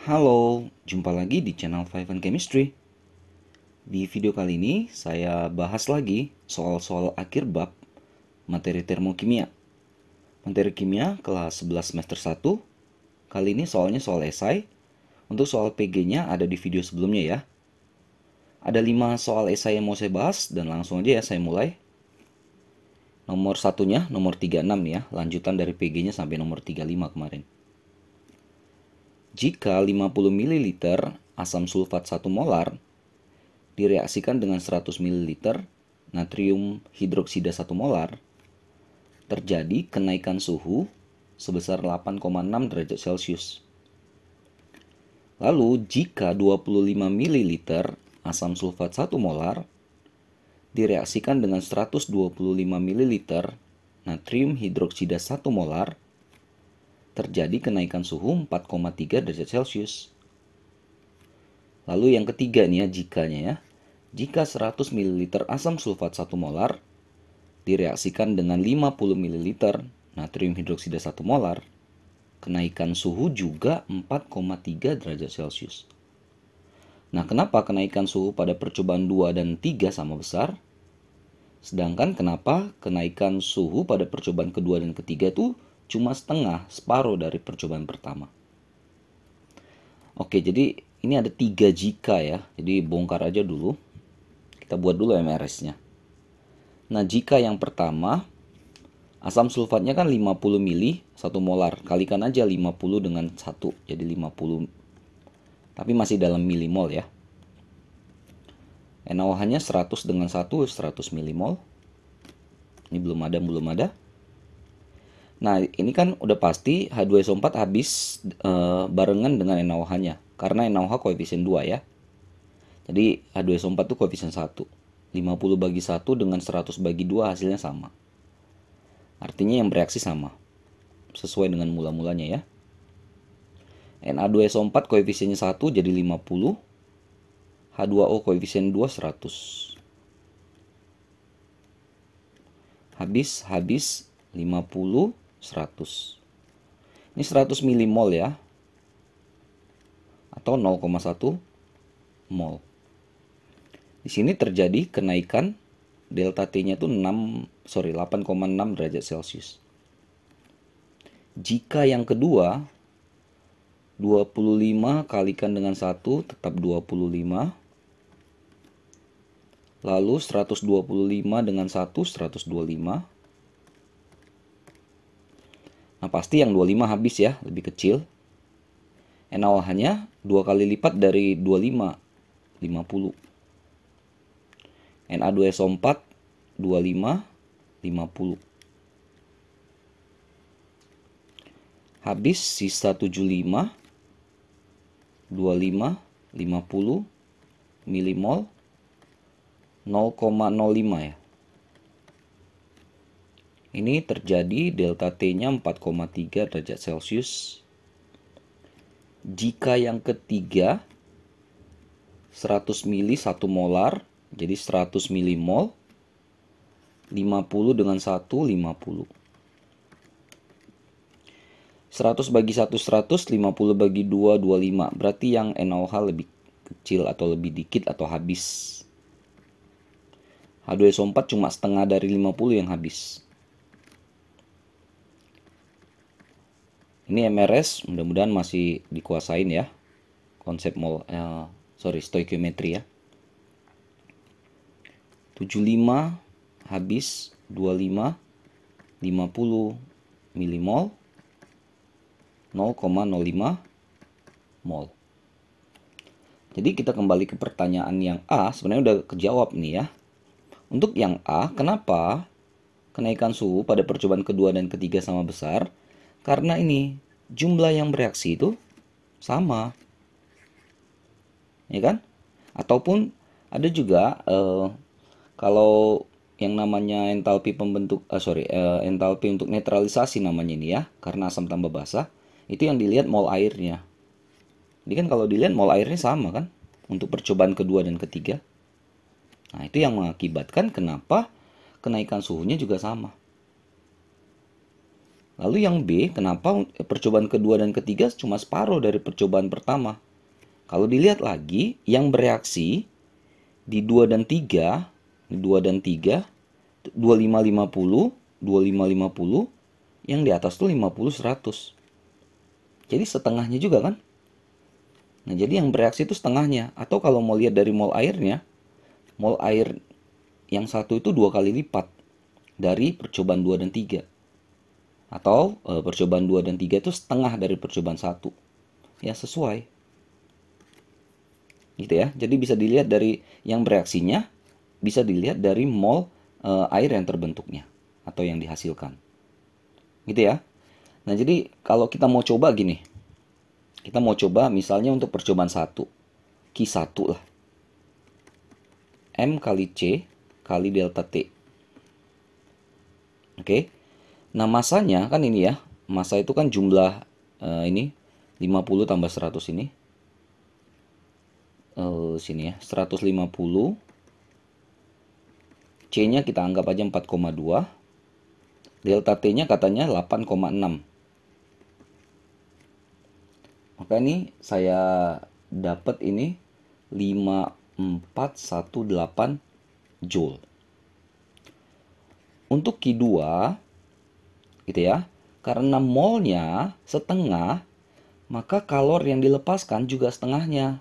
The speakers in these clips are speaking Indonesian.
Halo, jumpa lagi di channel Five and Chemistry. Di video kali ini saya bahas lagi soal-soal akhir bab materi termokimia. Materi kimia kelas 11 semester 1. Kali ini soalnya soal esai. Untuk soal PG-nya ada di video sebelumnya ya. Ada 5 soal esai yang mau saya bahas dan langsung aja ya saya mulai. Nomor satunya, nomor 36 nih ya, lanjutan dari PG-nya sampai nomor 35 kemarin. Jika 50 ml asam sulfat 1 molar direaksikan dengan 100 ml natrium hidroksida 1 molar, terjadi kenaikan suhu sebesar 8,6 derajat Celcius. Lalu, jika 25 ml asam sulfat 1 molar direaksikan dengan 125 ml natrium hidroksida 1 molar, terjadi kenaikan suhu 4,3 derajat Celcius. Lalu yang ketiga nih ya, jikanya ya. Jika 100 ml asam sulfat 1 molar direaksikan dengan 50 ml natrium hidroksida 1 molar, kenaikan suhu juga 4,3 derajat Celcius. Nah, kenapa kenaikan suhu pada percobaan 2 dan 3 sama besar? Sedangkan kenapa kenaikan suhu pada percobaan kedua dan ketiga itu cuma setengah, separuh dari percobaan pertama. Oke, jadi ini ada 3 jika ya. Jadi bongkar aja dulu. Kita buat dulu MRS-nya. Nah, jika yang pertama, asam sulfatnya kan 50 mili 1 molar. Kalikan aja 50 dengan 1, jadi 50. Tapi masih dalam milimol ya. NaOH-nya 100 dengan 1, 100 milimol. Ini belum ada. Nah, ini kan udah pasti H2SO4 habis barengan dengan NaOH-nya. Karena NaOH koefisien 2 ya. Jadi H2SO4 itu koefisien 1. 50 bagi 1 dengan 100 bagi 2 hasilnya sama. Artinya yang bereaksi sama. Sesuai dengan mula-mulanya ya. Na2SO4 koefisiennya 1 jadi 50. H2O koefisien 2 100. Habis 50 100. Ini 100 milimol ya. Atau 0,1 mol. Di sini terjadi kenaikan delta T-nya itu 8,6 derajat Celcius. Jika yang kedua 25 kalikan dengan 1 tetap 25. Lalu 125 dengan 1 125. Nah, pasti yang 25 habis ya, lebih kecil. NaOH-nya 2 kali lipat dari 25, 50. Na2SO4 25, 50. Habis sisa 75, 25, 50 milimol 0,05 ya. Ini terjadi delta T-nya 4,3 derajat Celcius. Jika yang ketiga 100 mili 1 molar, jadi 100 milimol 50 dengan 1 50. 100 bagi 1 100, 50 bagi 2 25. Berarti yang NaOH lebih kecil atau lebih dikit atau habis. H2SO4 cuma setengah dari 50 yang habis. Ini MRS, mudah-mudahan masih dikuasain ya. Konsep stoikiometri ya. 75 habis 25 50 milimol 0,05 mol. Jadi kita kembali ke pertanyaan yang A, sebenarnya udah kejawab nih ya. Untuk yang A, kenapa kenaikan suhu pada percobaan kedua dan ketiga sama besar? Karena ini jumlah yang bereaksi itu sama, ya kan? Ataupun ada juga kalau yang namanya entalpi entalpi untuk netralisasi namanya ini ya, karena asam tambah basa, itu yang dilihat mol airnya. Jadi kan kalau dilihat mol airnya sama kan untuk percobaan kedua dan ketiga. Nah, itu yang mengakibatkan kenapa kenaikan suhunya juga sama. Lalu yang B, kenapa percobaan kedua dan ketiga cuma separuh dari percobaan pertama? Kalau dilihat lagi, yang bereaksi di 2 dan 3, 2 dan 3, 2550, 2550, yang di atas tuh 50 100. Jadi setengahnya juga kan? Nah, jadi yang bereaksi itu setengahnya. Atau kalau mau lihat dari mol airnya, mol air yang satu itu 2 kali lipat dari percobaan 2 dan 3. Atau percobaan 2 dan 3 itu setengah dari percobaan 1. Ya, sesuai. Gitu ya. Jadi bisa dilihat dari yang bereaksinya, bisa dilihat dari mol air yang terbentuknya atau yang dihasilkan. Gitu ya. Nah, jadi kalau kita mau coba gini. Kita mau coba misalnya untuk percobaan 1. Q1 lah. M kali C kali delta T. Oke. Nah, masanya kan ini ya. Masa itu kan jumlah ini 50 tambah 100 ini. Sini ya, 150. C-nya kita anggap aja 4,2. Delta T-nya katanya 8,6. Maka ini saya dapat ini 5418 Joule. Untuk Q2 gitu ya. Karena molnya setengah, maka kalor yang dilepaskan juga setengahnya.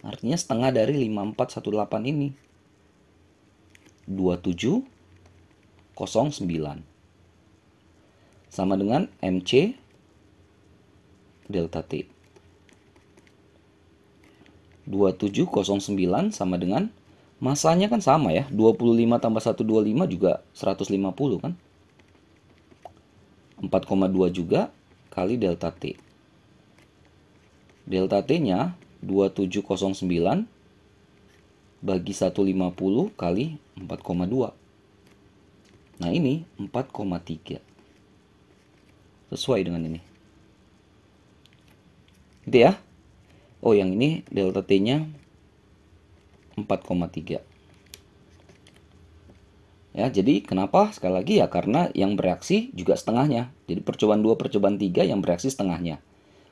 Artinya setengah dari 5418 ini. 2709. Sama dengan MC delta T. 2709 sama dengan masanya kan sama ya. 25 tambah 125 juga 150 kan. 4,2 juga kali delta T. Delta T-nya 2709 bagi 150 kali 4,2. Nah, ini 4,3. Sesuai dengan ini. Gitu ya. Oh, yang ini delta T-nya 4,3. Ya, jadi kenapa? Sekali lagi ya karena yang bereaksi juga setengahnya. Jadi percobaan 2, percobaan 3 yang bereaksi setengahnya.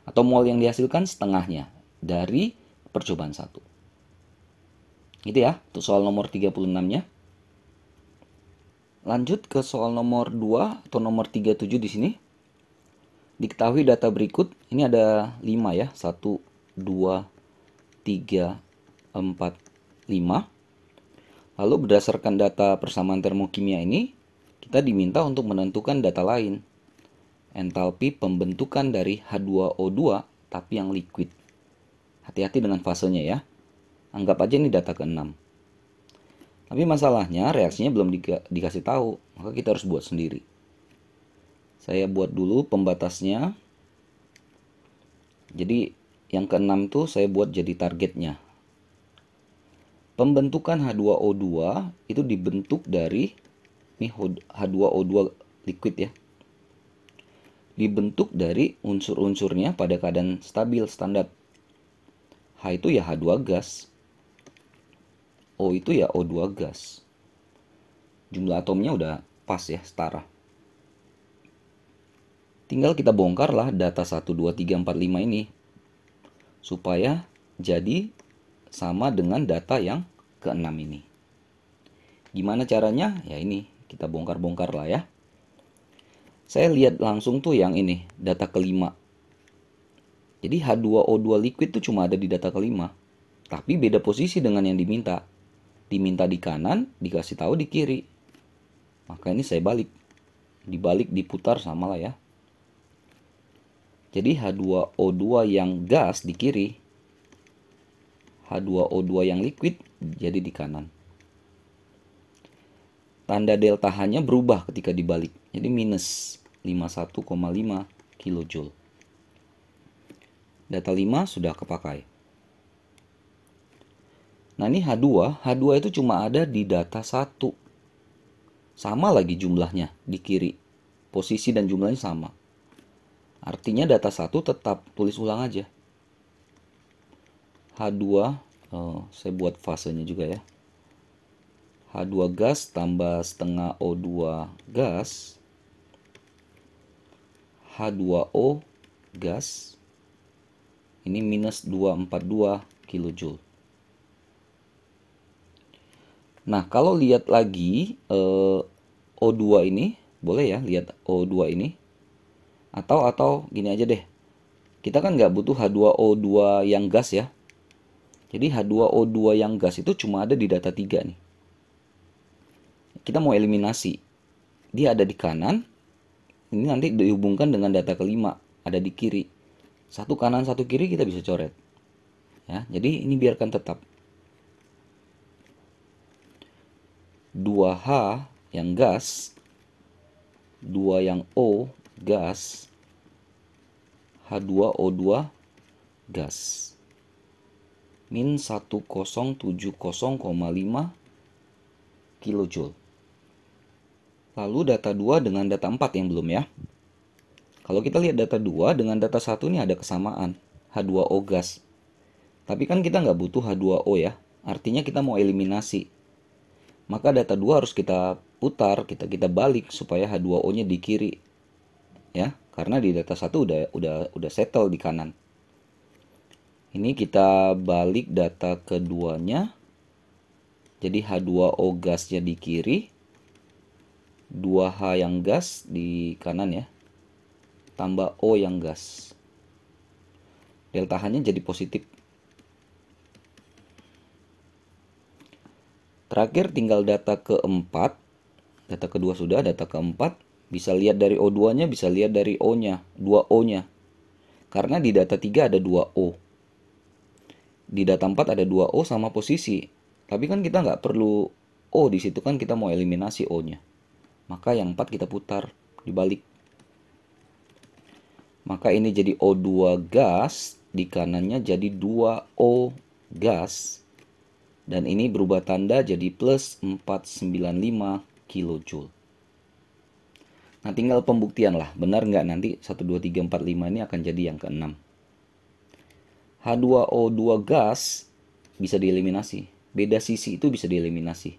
Atau mol yang dihasilkan setengahnya dari percobaan 1. Gitu ya, untuk soal nomor 36-nya. Lanjut ke soal nomor 2 atau nomor 37 di sini. Diketahui data berikut, ini ada 5 ya. 1, 2, 3, 4, 5. Lalu berdasarkan data persamaan termokimia ini, kita diminta untuk menentukan data lain. Entalpi pembentukan dari H2O2 tapi yang liquid. Hati-hati dengan fasenya ya. Anggap aja ini data ke-6. Tapi masalahnya reaksinya belum dikasih tahu, maka kita harus buat sendiri. Saya buat dulu pembatasnya. Jadi yang ke-6 tuh saya buat jadi targetnya. Pembentukan H2O2 itu dibentuk dari ini H2O2 liquid ya. Dibentuk dari unsur-unsurnya pada keadaan stabil standar. H itu ya H2 gas. O itu ya O2 gas. Jumlah atomnya udah pas ya, setara. Tinggal kita bongkarlah data 1, 2, 3, 4, 5 ini. Supaya jadi sama dengan data yang ke-6 ini. Gimana caranya? Ya ini, kita bongkar-bongkar lah ya. Saya lihat langsung tuh yang ini, data ke-5. Jadi H2O2 liquid tuh cuma ada di data ke-5. Tapi beda posisi dengan yang diminta. Diminta di kanan, dikasih tahu di kiri. Maka ini saya balik. Dibalik, diputar sama lah ya. Jadi H2O2 yang gas di kiri. H2O2 yang liquid jadi di kanan. Tanda delta H-nya berubah ketika dibalik. Jadi minus 51,5 kJ. Data 5 sudah kepakai. Nah ini H2 itu cuma ada di data 1. Sama lagi jumlahnya di kiri. Posisi dan jumlahnya sama. Artinya data 1 tetap tulis ulang aja. H2, saya buat fasenya juga ya. H2 gas tambah setengah O2 gas H2O gas. Ini minus 242 kilojoule. Nah, kalau lihat lagi O2 ini, boleh ya lihat O2 ini. Atau gini aja deh. Kita kan nggak butuh H2O2 yang gas ya. Jadi H2O2 yang gas itu cuma ada di data 3 nih. Kita mau eliminasi. Dia ada di kanan. Ini nanti dihubungkan dengan data kelima, ada di kiri. Satu kanan, satu kiri kita bisa coret. Ya, jadi ini biarkan tetap. 2H yang gas, 2 yang O gas, H2O2 gas. Min 1070,5 kilojoule. Lalu data 2 dengan data 4 yang belum ya. Kalau kita lihat data 2 dengan data 1 ini ada kesamaan, H2O gas. Tapi kan kita nggak butuh H2O ya, artinya kita mau eliminasi. Maka data 2 harus kita putar, kita balik supaya H2O-nya di kiri. Ya, karena di data 1 udah settle di kanan. Ini kita balik data keduanya. Jadi H2O gasnya di kiri, 2H yang gas di kanan ya, tambah O yang gas. Delta H-nya jadi positif. Terakhir tinggal data keempat. Data kedua sudah, data keempat. Bisa lihat dari O2-nya, bisa lihat dari O-nya, 2O-nya. Karena di data 3 ada 2O. Di data 4 ada 2O sama posisi. Tapi kan kita nggak perlu O di situ kan, kita mau eliminasi O-nya. Maka yang 4 kita putar dibalik. Maka ini jadi O2 gas, di kanannya jadi 2O gas. Dan ini berubah tanda jadi plus 495 kilojoule. Nah, tinggal pembuktian lah, benar nggak nanti 1, 2, 3, 4, 5 ini akan jadi yang ke-6. H2O2 gas bisa dieliminasi. Beda sisi itu bisa dieliminasi.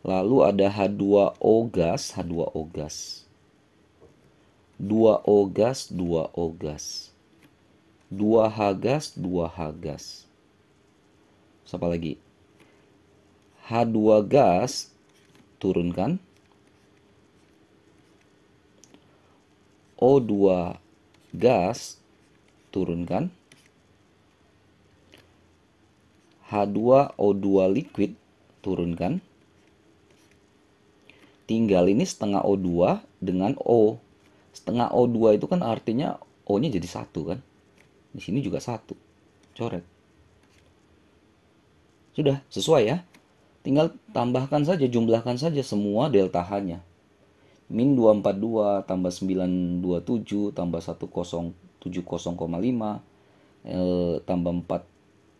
Lalu ada H2O gas, H2O gas. 2O gas, 2O gas. 2H gas, 2H gas. Siapa lagi? H2 gas turunkan. O2 gas turunkan. H2O2 liquid turunkan. Tinggal ini setengah O2 dengan O. Setengah O2 itu kan artinya O-nya jadi 1 kan. Di sini juga 1. Coret. Sudah, sesuai ya. Tinggal tambahkan saja, jumlahkan saja semua delta H-nya. Min 242 tambah 927 tambah 1070,5 tambah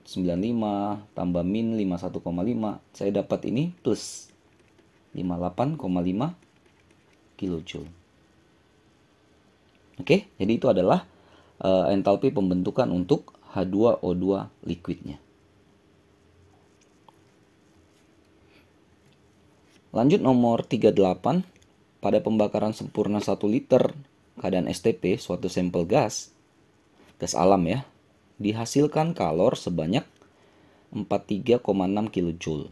495 tambah min 51,5. Saya dapat ini plus 58,5 kilojoule. Oke, jadi itu adalah entalpi pembentukan untuk H2O2 liquidnya. Lanjut nomor 38. Pada pembakaran sempurna 1 liter keadaan STP, suatu sampel gas alam ya, dihasilkan kalor sebanyak 43,6 kJ.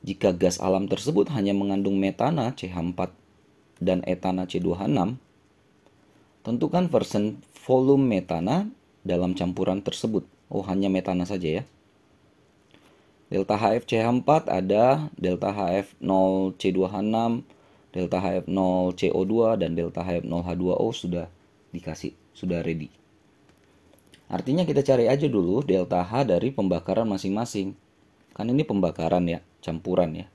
Jika gas alam tersebut hanya mengandung metana CH4 dan etana C2H6, tentukan persen volume metana dalam campuran tersebut. Oh, hanya metana saja ya. Delta HF CH4 ada, delta HF 0 C2H6, delta HF 0 CO2 dan delta HF 0 H2O sudah dikasih, sudah ready. Artinya kita cari aja dulu delta H dari pembakaran masing-masing. Kan ini pembakaran ya, campuran ya.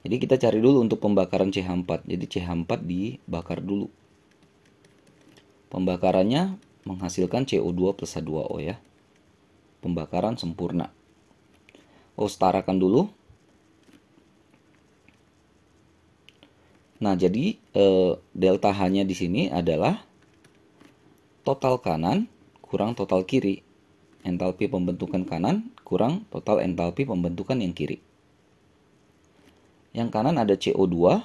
Jadi kita cari dulu untuk pembakaran CH4. Jadi CH4 dibakar dulu. Pembakarannya menghasilkan CO2 plus H2O ya. Pembakaran sempurna. Oh, setarakan dulu. Nah, jadi delta H-nya di sini adalah total kanan kurang total kiri. Entalpi pembentukan kanan kurang total entalpi pembentukan yang kiri. Yang kanan ada CO2,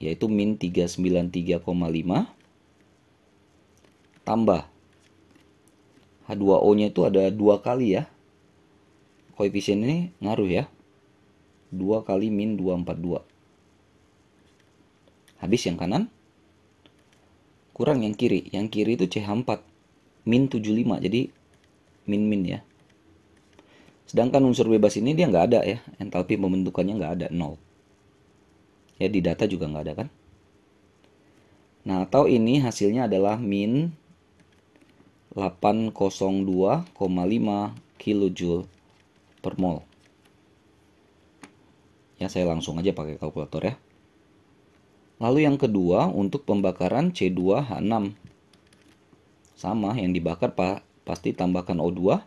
yaitu min 393,5 tambah H2O-nya itu ada 2 kali ya. Koefisien ini ngaruh ya. 2 kali min 242. Habis yang kanan. Kurang yang kiri. Yang kiri itu CH4. Min 75. Jadi min ya. Sedangkan unsur bebas ini dia nggak ada ya. Entalpi pembentukannya nggak ada. 0. Ya di data juga nggak ada kan. Nah atau ini hasilnya adalah min 802,5 kilojoule per mol. Ya saya langsung aja pakai kalkulator ya. Lalu yang kedua untuk pembakaran C2H6. Sama yang dibakar pasti tambahkan O2.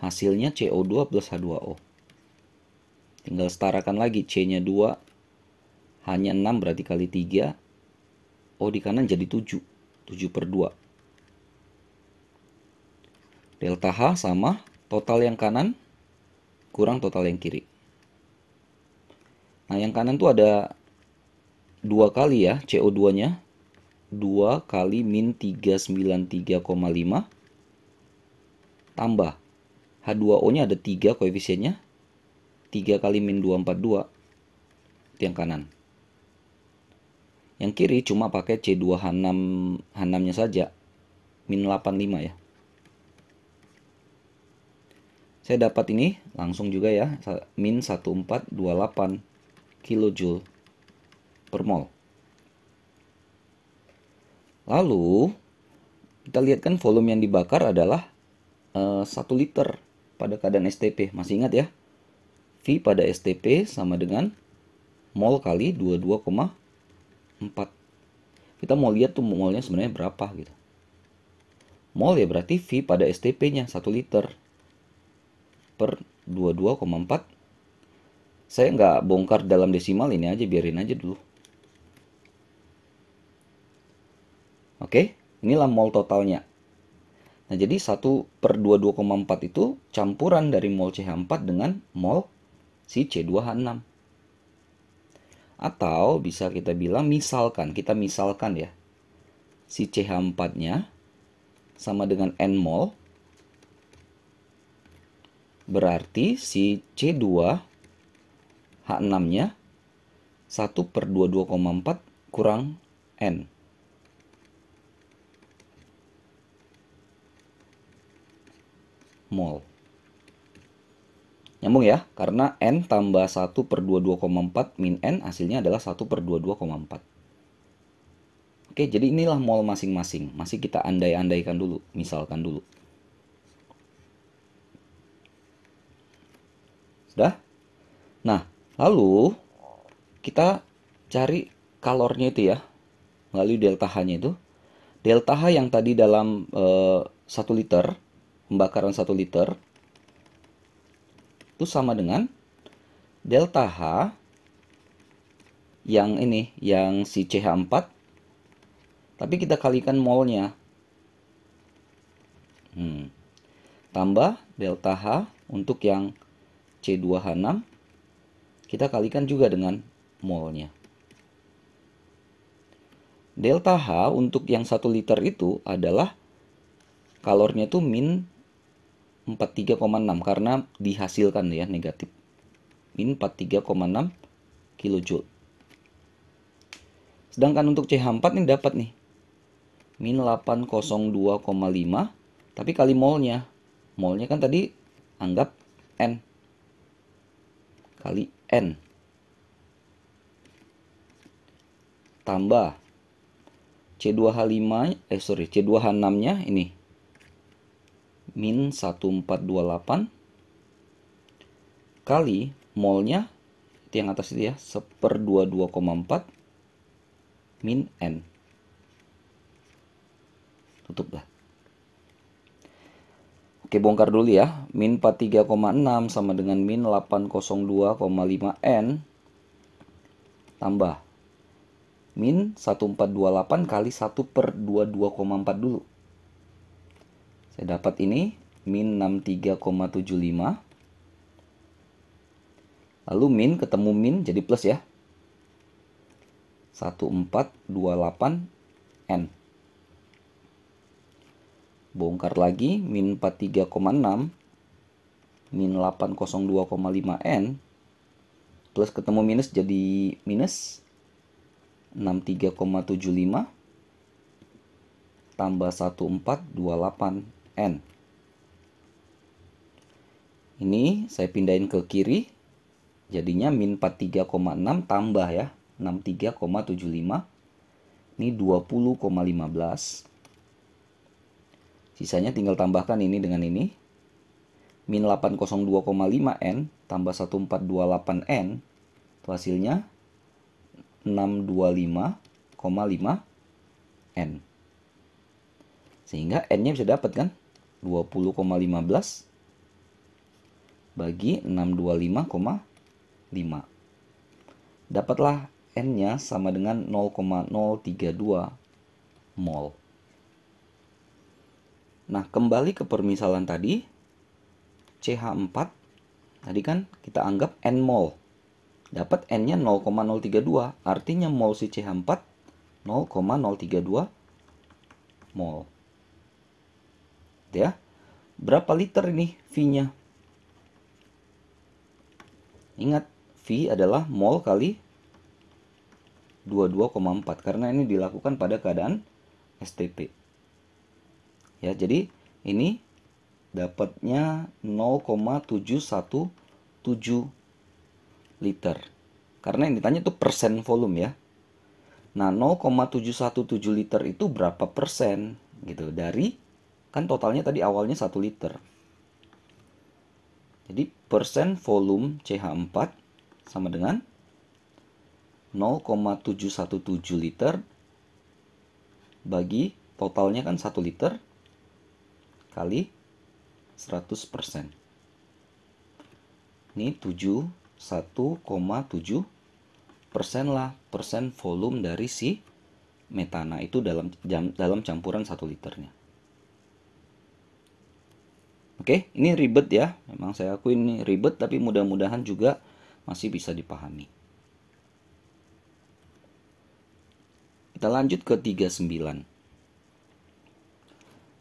Hasilnya CO2 plus H2O. Tinggal setarakan lagi C-nya 2. Hanya 6 berarti kali 3. O di kanan jadi 7. 7 per 2. Delta H sama total yang kanan kurang total yang kiri. Nah yang kanan tuh ada 2 kali ya CO2-nya. 2 kali min 393,5 tambah H2O-nya ada 3 koefisiennya. 3 kali min 242. Itu yang kanan. Yang kiri cuma pakai C2H6-nya saja. Min 85 ya. Saya dapat ini langsung juga ya. Min 1428 kilojoule per mol. Lalu kita lihat kan volume yang dibakar adalah 1 liter pada keadaan STP. Masih ingat ya? V pada STP sama dengan mol kali 22,4. Kita mau lihat tuh molnya sebenarnya berapa gitu. Mol ya berarti V pada STP-nya 1 liter per 22,4. Saya nggak bongkar dalam desimal, ini aja biarin aja dulu. Oke, inilah mol totalnya. Nah, jadi 1 per 22,4 itu campuran dari mol CH4 dengan mol si C2H6. Atau bisa kita bilang kita misalkan ya. Si CH4-nya sama dengan N mol. Berarti si C2H6-nya 1 per 22,4 kurang N. Mol. Nyambung ya, karena N tambah 1 per 22,4 min N hasilnya adalah 1 per 22,4. Oke, jadi inilah mol masing-masing. Masih kita andai-andaikan dulu, misalkan dulu. Sudah? Nah, lalu kita cari kalornya itu ya, melalui delta H-nya itu. Delta H yang tadi dalam 1 liter, pembakaran 1 liter, itu sama dengan delta H yang ini, yang si CH4, tapi kita kalikan molnya. Tambah delta H untuk yang C2H6, kita kalikan juga dengan molnya. Delta H untuk yang 1 liter itu adalah kalornya itu min 43,6 karena dihasilkan ya negatif. Min 43,6 kilojoule. Sedangkan untuk CH4 ini dapat nih. Min 802,5 tapi kali molnya. Molnya kan tadi anggap N. Kali N. Tambah C2H6-nya ini. Min 1428 kali molnya itu yang atas itu ya 1/22,4 min N. Tutuplah. Oke, bongkar dulu ya. Min 43,6 sama dengan min 802,5 N tambah min 1428 kali 1 per 22,4 dulu. Saya dapat ini min 63,75. Lalu min ketemu min jadi plus ya. 1428 N. Bongkar lagi, min 43,6 min 802,5 N plus ketemu minus jadi minus 63,75 tambah 1428 N. Ini saya pindahin ke kiri, jadinya min 43,6 tambah ya 63,75, ini 20,15. Sisanya tinggal tambahkan ini dengan ini. Min 802,5 N tambah 1428 N, itu hasilnya 625,5 N. Sehingga N-nya bisa dapat kan? 20,15 bagi 625,5. Dapatlah N-nya sama dengan 0,032 mol. Nah, kembali ke permisalan tadi, CH4 tadi kan kita anggap N mol. Dapat N-nya 0,032, artinya mol si CH4 0,032 mol. Ya. Berapa liter ini V-nya? Ingat, V adalah mol kali 22,4 karena ini dilakukan pada keadaan STP. Ya, jadi ini dapatnya 0,717 liter. Karena yang ditanya itu persen volume ya. Nah, 0,717 liter itu berapa persen gitu dari kan totalnya tadi awalnya 1 liter. Jadi persen volume CH4 sama dengan 0,717 liter bagi totalnya kan 1 liter kali 100%. Ini 71,7% lah persen volume dari si metana itu dalam campuran 1 liternya. Oke, ini ribet ya. Memang saya akui ini ribet, tapi mudah-mudahan juga masih bisa dipahami. Kita lanjut ke 39.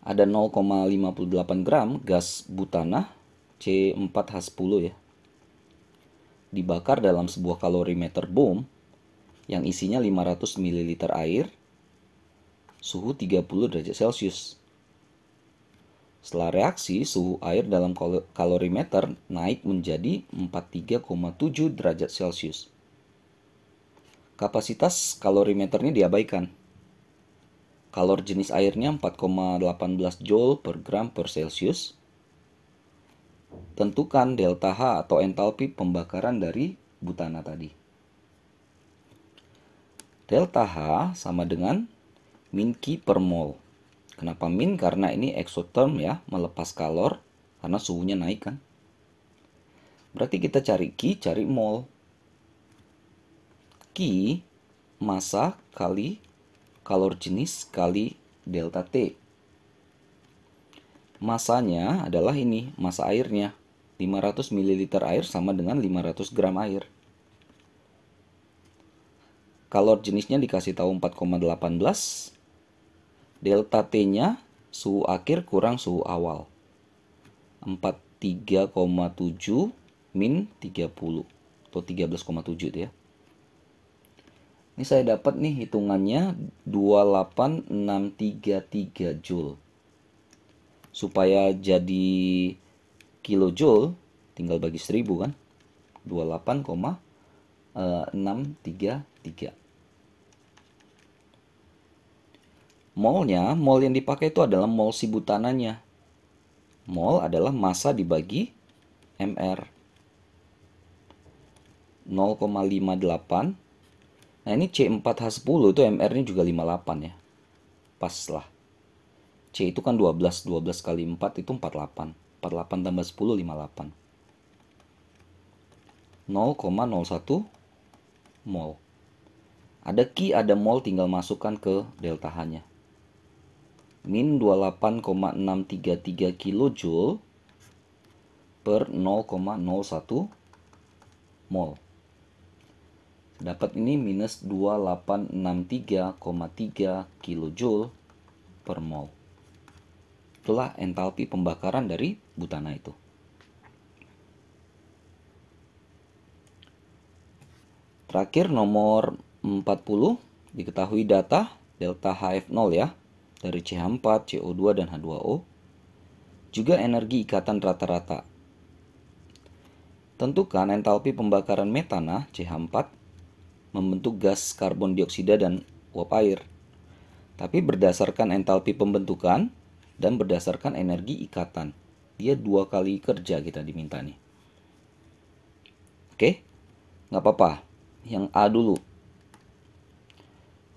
Ada 0,58 gram gas butana C4H10 ya. Dibakar dalam sebuah kalorimeter bom yang isinya 500 ml air, suhu 30 derajat Celcius. Setelah reaksi, suhu air dalam kalorimeter naik menjadi 43,7 derajat Celcius. Kapasitas kalorimeternya diabaikan. Kalor jenis airnya 4,18 Joule per gram per Celsius. Tentukan delta H atau entalpi pembakaran dari butana tadi. Delta H sama dengan min Ki per mol. Kenapa min? Karena ini exotherm ya, melepas kalor karena suhunya naik kan. Berarti kita cari Ki, cari mol. Ki massa kali kalor jenis kali delta T. Masanya adalah ini, massa airnya. 500 ml air sama dengan 500 gram air. Kalor jenisnya dikasih tahu 4,18. Delta T-nya suhu akhir kurang suhu awal. 43,7 min 30 atau 13,7 ya. Ini saya dapat nih hitungannya 28633 Joule. Supaya jadi kilojoule tinggal bagi 1000 kan. 28,633. Molnya, mol yang dipakai itu adalah mol si butananya. Mol adalah massa dibagi MR. 0,58. Nah, ini C4H10 itu MR-nya juga 58 ya. Pas lah. C itu kan 12. 12 kali 4 itu 48. 48 tambah 10, 58. 0,01 mol. Ada Ki, ada mol, tinggal masukkan ke delta H-nya. Min 28,633 kilojoule per 0,01 mol. dapat ini minus 2863,3 kilojoule per mol. Itulah entalpi pembakaran dari butana itu. Terakhir nomor 40, diketahui data delta HF0 ya, dari CH4, CO2, dan H2O. Juga energi ikatan rata-rata. Tentukan entalpi pembakaran metana CH4 membentuk gas karbon dioksida dan uap air. Tapi berdasarkan entalpi pembentukan dan berdasarkan energi ikatan. Dia 2 kali kerja kita diminta nih. Oke, nggak apa-apa. Yang A dulu.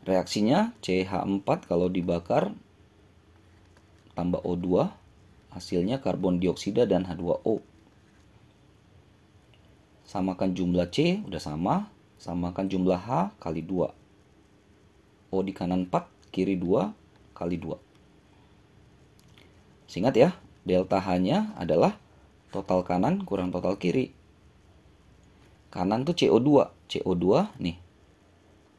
Reaksinya CH4 kalau dibakar tambah O2, hasilnya karbon dioksida dan H2O. Samakan jumlah C, udah sama. Samakan jumlah H kali 2. O di kanan 4, kiri 2, kali 2. Ingat ya, delta H-nya adalah total kanan kurang total kiri. Kanan tuh CO2. CO2 nih,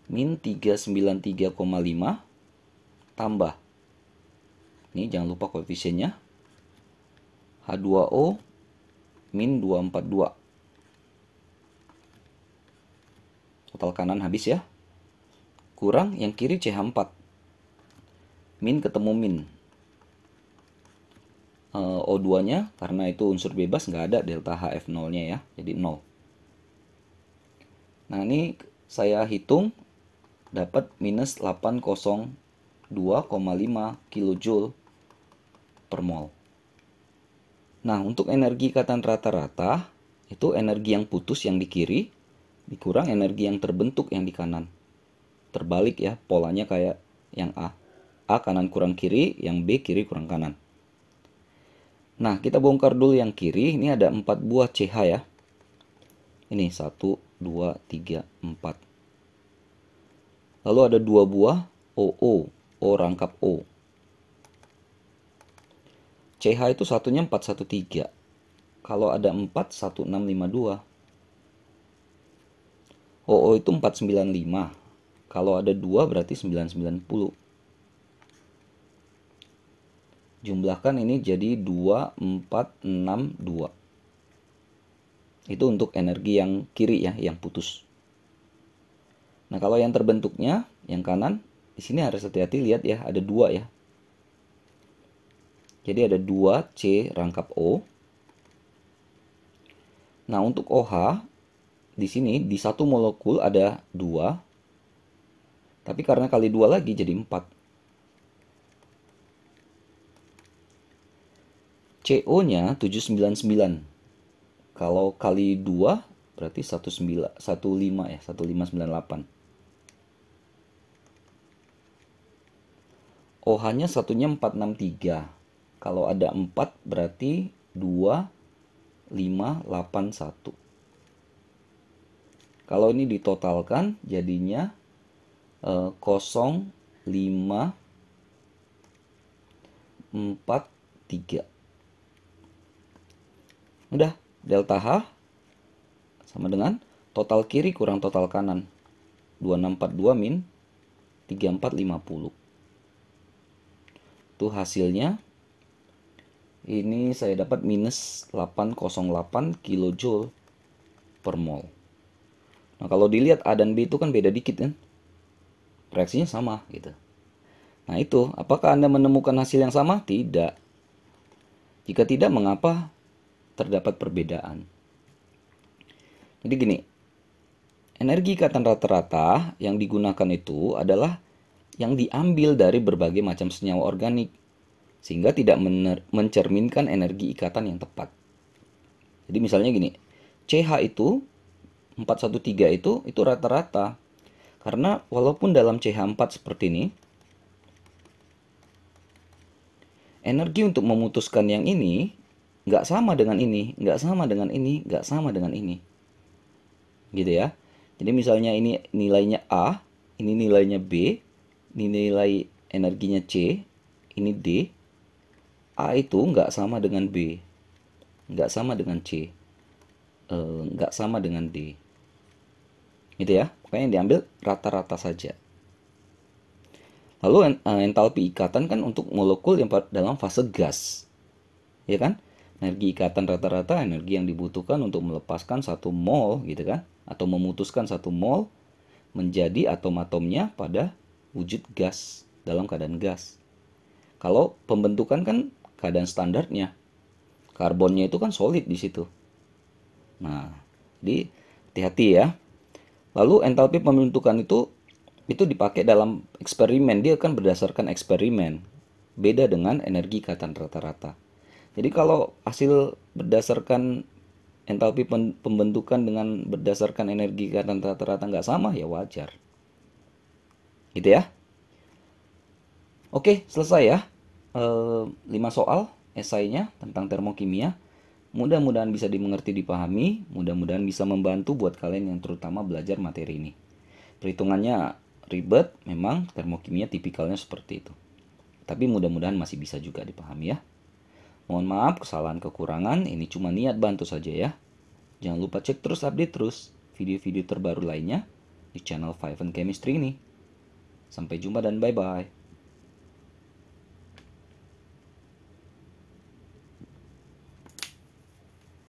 min 393,5 tambah. Nih jangan lupa koefisiennya. H2O min 242. Total kanan habis ya. Kurang yang kiri CH4. Min ketemu min. O2-nya karena itu unsur bebas nggak ada delta HF0-nya ya. Jadi 0. Nah ini saya hitung dapat minus 802,5 kilojoule per mol. Nah untuk energi ikatan rata-rata itu energi yang putus yang di kiri dikurang energi yang terbentuk yang di kanan. Terbalik ya, polanya kayak yang A. A kanan kurang kiri, yang B kiri kurang kanan. Nah, kita bongkar dulu yang kiri. Ini ada 4 buah CH ya. Ini 1, 2, 3, 4. Lalu ada 2 buah OO. O rangkap O. CH itu satunya 413. Kalau ada 4, 1652. OO itu 495. Kalau ada 2 berarti 990. Jumlahkan ini jadi 2462. Itu untuk energi yang kiri ya, yang putus. Nah, kalau yang terbentuknya, yang kanan, di sini harus hati-hati, lihat ya, ada 2 ya. Jadi ada 2 C rangkap O. Nah, untuk OH, di sini di satu molekul ada 2. Tapi karena kali 2 lagi jadi 4. CO-nya 799. Kalau kali 2 berarti 15 ya, 1598. OH-nya satunya 463. Kalau ada 4 berarti 2581. Kalau ini ditotalkan jadinya 0543. Udah, delta H sama dengan total kiri kurang total kanan. 2642 min 3450. Itu hasilnya. Ini saya dapat minus 808 kilojoule per mol. Nah, kalau dilihat A dan B itu kan beda dikit kan? Reaksinya sama gitu. Nah, itu apakah Anda menemukan hasil yang sama? Tidak. Jika tidak, mengapa terdapat perbedaan? Jadi gini, energi ikatan rata-rata yang digunakan itu adalah yang diambil dari berbagai macam senyawa organik, sehingga tidak mencerminkan energi ikatan yang tepat. Jadi misalnya gini, CH itu 413 itu rata-rata. Karena walaupun dalam CH4 seperti ini, energi untuk memutuskan yang ini nggak sama dengan ini, nggak sama dengan ini, nggak sama dengan ini. Gitu ya. Jadi misalnya ini nilainya A, ini nilainya B, ini nilai energinya C, ini D. A itu nggak sama dengan B, nggak sama dengan C, nggak sama dengan D. Gitu ya. Makanya diambil rata-rata saja. Lalu entalpi ikatan kan untuk molekul yang dalam fase gas. Ya kan? Energi ikatan rata-rata energi yang dibutuhkan untuk melepaskan 1 mol gitu kan, atau memutuskan 1 mol menjadi atom-atomnya pada wujud gas, dalam keadaan gas. Kalau pembentukan kan keadaan standarnya. Karbonnya itu kan solid di situ. Nah, jadi hati-hati ya. Lalu entalpi pembentukan itu dipakai dalam eksperimen. Dia kan berdasarkan eksperimen. Beda dengan energi ikatan rata-rata. Jadi kalau hasil berdasarkan entalpi pembentukan dengan berdasarkan energi ikatan rata-rata nggak sama, ya wajar. Gitu ya. Oke, selesai ya. 5 soal esainya tentang termokimia. Mudah-mudahan bisa dimengerti, dipahami. Mudah-mudahan bisa membantu buat kalian yang terutama belajar materi ini. Perhitungannya ribet, memang termokimia tipikalnya seperti itu. Tapi mudah-mudahan masih bisa juga dipahami ya. Mohon maaf kesalahan kekurangan, ini cuma niat bantu saja ya. Jangan lupa cek terus, update terus video-video terbaru lainnya di channel Five and Chemistry ini. Sampai jumpa dan bye-bye.